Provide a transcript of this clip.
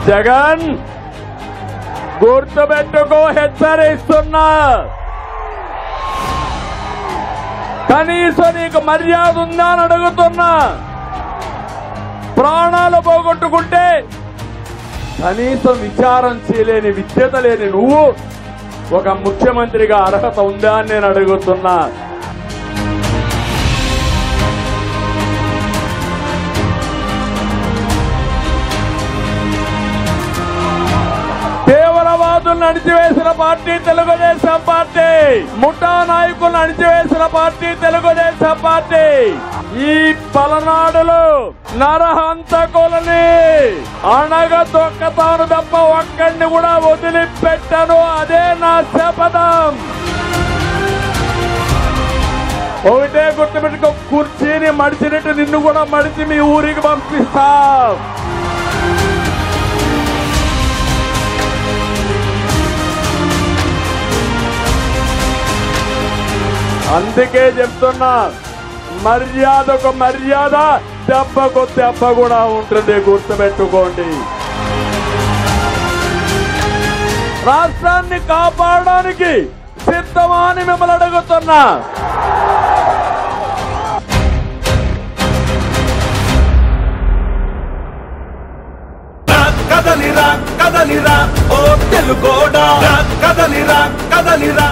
జగన్ గుర్తుపెట్టుకో, హెచ్చరిస్తున్నా. కనీసం నీకు మర్యాద ఉందా అని అడుగుతున్నా. ప్రాణాలు పోగొట్టుకుంటే కనీసం విచారం చేయలేని, విద్యత లేని నువ్వు ఒక ముఖ్యమంత్రిగా అర్హత ఉందా అని నేను అడుగుతున్నా. తీవ్రవాదులను అణిచివేసిన పార్టీ తెలుగుదేశం పార్టీ. ముఠా నాయకులను అణిచివేసిన పార్టీ తెలుగుదేశం పార్టీ. ఈ పలనాడులో నరహంతకులని అణగదొక్కతాను తప్ప ఒక్కడిని కూడా వదిలిపెట్టను. అదే నా శపథం. ఒకటే గుర్తుపెట్టుకో, కుర్చీని మడిచినట్టు నిన్ను కూడా మడిచి మీ ఊరికి పంపిస్తా. అందుకే చెప్తున్నా, మర్యాదకు మర్యాద, దెబ్బకు దెబ్బ కూడా ఉంటుంది, గుర్తుపెట్టుకోండి. రాష్ట్రాన్ని కాపాడడానికి సిద్ధమా అని మిమ్మల్ని అడుగుతున్నా. కదలిరా కదలిరా ఓ తెలుగోడా, కదలిరా కదలిరా.